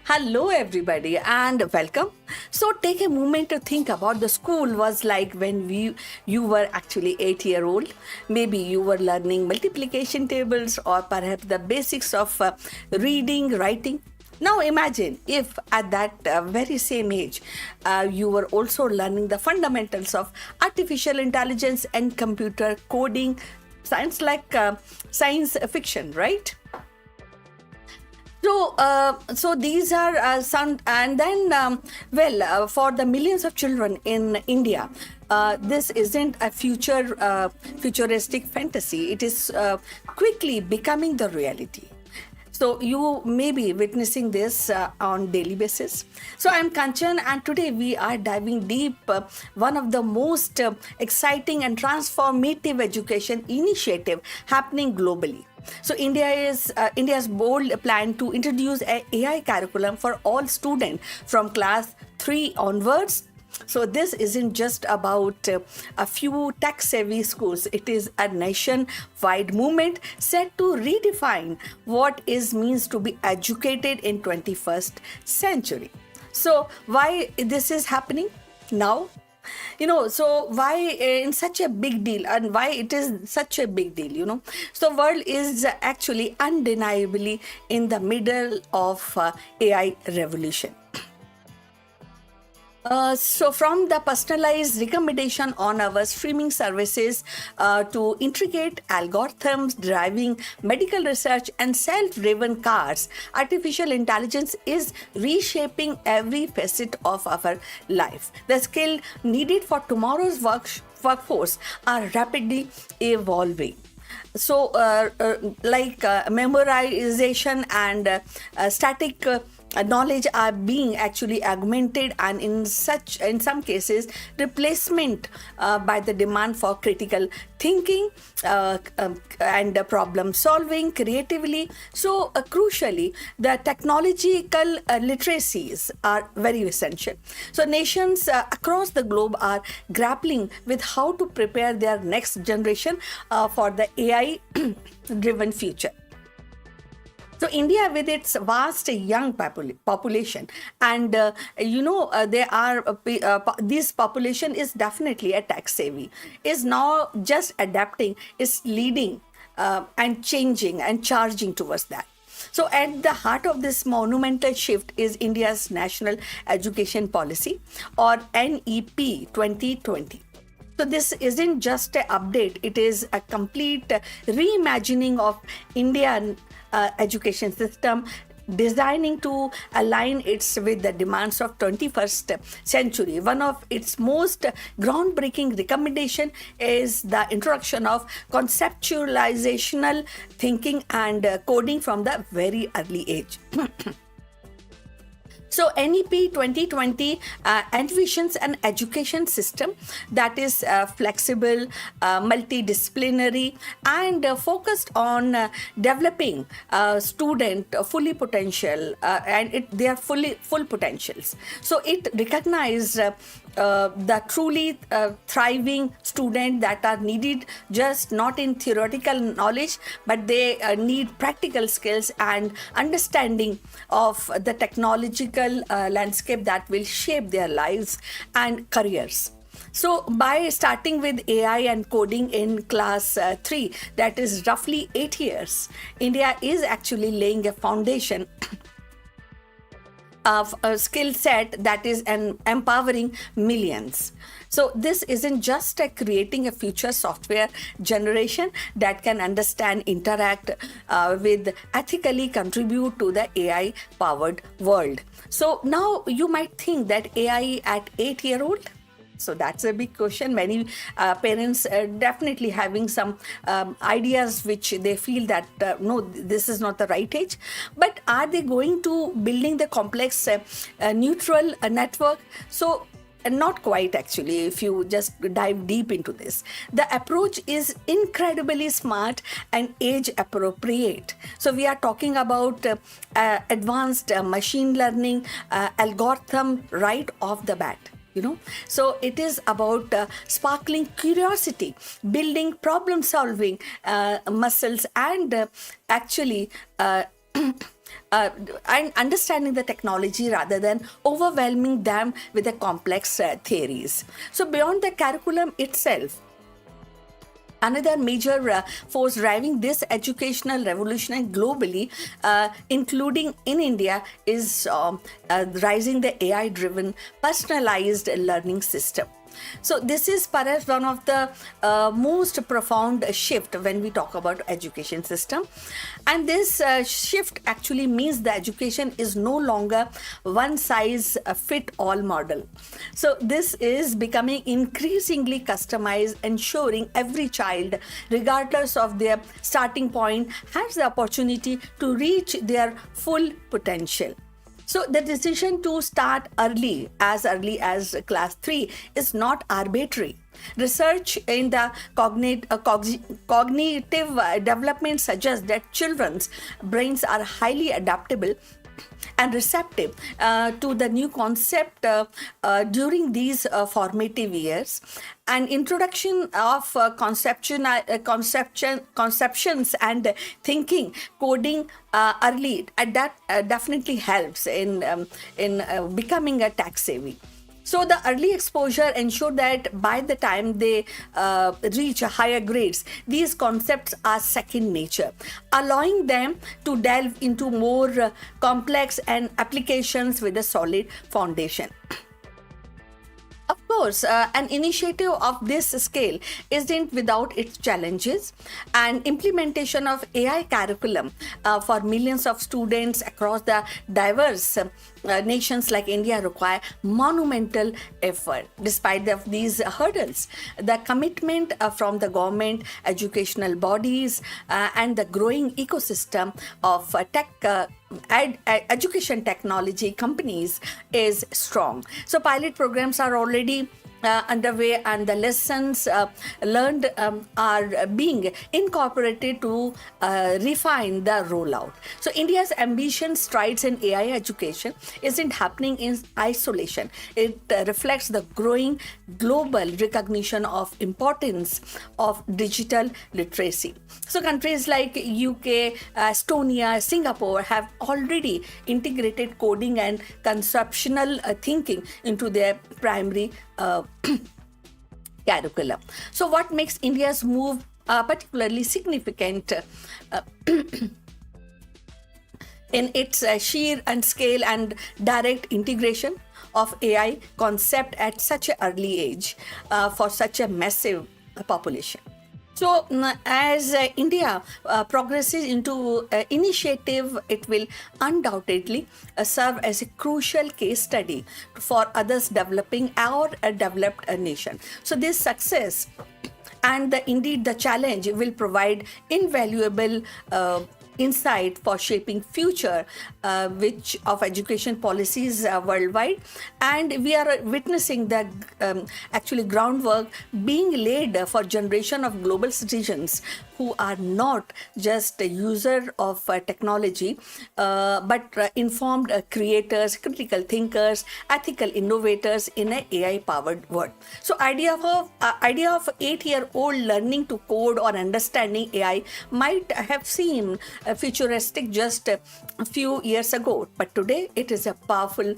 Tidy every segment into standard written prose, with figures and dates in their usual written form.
Hello, everybody, and welcome. So, take a moment to think about the school was like when you were actually 8 year old. Maybe you were learning multiplication tables or perhaps the basics of reading, writing. Now, imagine if at that very same age you were also learning the fundamentals of artificial intelligence and computer coding. Sounds like science fiction, right? So these are some, and then, for the millions of children in India, this isn't a futuristic fantasy. It is quickly becoming the reality. So you may be witnessing this on daily basis. So I'm Kanchan, and today we are diving deep one of the most exciting and transformative education initiative happening globally. So India's bold plan to introduce a AI curriculum for all students from class 3 onwards. So this isn't just about a few tech-savvy schools. It is a nation-wide movement set to redefine what is means to be educated in 21st century. So why this is happening now? So why in such a big deal, and why it is such a big deal? So world is actually undeniably in the middle of AI revolution. So from the personalized recommendation on our streaming services to intricate algorithms driving medical research and self-driven cars, artificial intelligence is reshaping every facet of our life. The skill needed for tomorrow's workforce are rapidly evolving. So, memorization and static knowledge are being actually augmented, and in some cases replacement by the demand for critical thinking and problem solving creatively. So crucially, the technological literacies are very essential. So nations across the globe are grappling with how to prepare their next generation for the AI driven future. So India, with its vast young population, and this population is definitely a tech savvy, is now just adapting, is leading and changing and charging towards that. So at the heart of this monumental shift is India's National Education Policy, or NEP 2020. So this isn't just an update, it is a complete reimagining of Indian education system, designing to align it with the demands of 21st century. One of its most groundbreaking recommendation is the introduction of conceptualizational thinking and coding from the very early age. So NEP 2020 envisions an education system that is flexible, multidisciplinary, and focused on developing student fully potential, and they are full potentials. So it recognizes the truly thriving student that are needed just not in theoretical knowledge, but they need practical skills and understanding of the technological landscape that will shape their lives and careers. So by starting with AI and coding in class 3, that is roughly 8 years, India is actually laying a foundation of a skill set that is empowering millions. So this isn't just creating a future software generation that can understand, interact with, ethically contribute to the AI powered world. So now you might think that AI at 8 year old. So that's a big question. Many parents definitely having some ideas which they feel that no, this is not the right age. But are they going to building the complex neutral network? So not quite, actually, if you just dive deep into this. The approach is incredibly smart and age appropriate. So we are talking about advanced machine learning algorithm right off the bat. So it is about sparkling curiosity, building problem solving muscles, and actually uh, and understanding the technology rather than overwhelming them with the complex theories. So beyond the curriculum itself, another major force driving this educational revolution globally, including in India, is rising the AI-driven personalized learning system. So this is perhaps one of the most profound shift when we talk about education system, and this shift actually means the education is no longer one size fit all model. So this is becoming increasingly customized, ensuring every child, regardless of their starting point, has the opportunity to reach their full potential. So the decision to start early as class 3 is not arbitrary. Research in the cognitive development suggests that children's brains are highly adaptable and receptive to the new concept during these formative years. And introduction of conceptions and thinking coding early, that definitely helps in becoming a tech savvy. So the early exposure ensure that by the time they reach higher grades, these concepts are second nature, allowing them to delve into more complex and applications with a solid foundation. Of course, an initiative of this scale isn't without its challenges, and implementation of AI curriculum for millions of students across the diverse nations like India require monumental effort. Despite these hurdles, the commitment from the government, educational bodies, and the growing ecosystem of education technology companies is strong. So pilot programs are already underway, and the lessons learned are being incorporated to refine the rollout. So India's ambition strides in AI education isn't happening in isolation. It reflects the growing global recognition of importance of digital literacy. So countries like UK, Estonia, Singapore have already integrated coding and conceptual thinking into their primary curriculum. So what makes India's move particularly significant in its sheer and scale and direct integration of AI concept at such an early age for such a massive population. So as India progresses into initiative, it will undoubtedly serve as a crucial case study for others developing or a developed nation. So this success and indeed the challenge will provide invaluable insight for shaping future which of education policies worldwide, and we are witnessing the actually groundwork being laid for generation of global citizens who are not just a user of technology but informed creators, critical thinkers, ethical innovators in an AI powered world. So idea of 8-year-old learning to code or understanding AI might have seemed futuristic just a few years ago, but today it is a powerful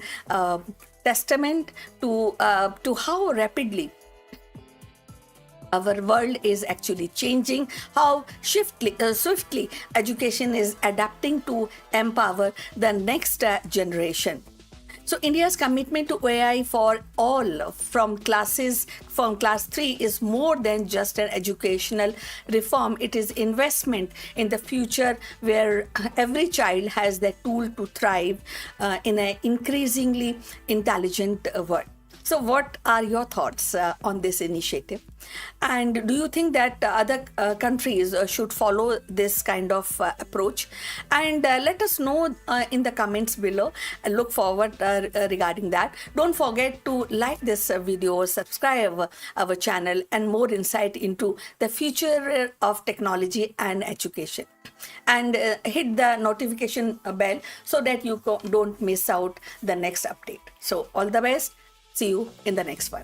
testament to how rapidly our world is actually changing, how swiftly education is adapting to empower the next generation. So India's commitment to AI for all from class 3 is more than just an educational reform. It is investment in the future where every child has the tool to thrive in an increasingly intelligent world. So what are your thoughts on this initiative? And do you think that other countries should follow this kind of approach? And let us know in the comments below. I look forward regarding that. Don't forget to like this video, subscribe our channel, and more insight into the future of technology and education. And hit the notification bell so that you don't miss out the next update. So all the best. See you in the next one.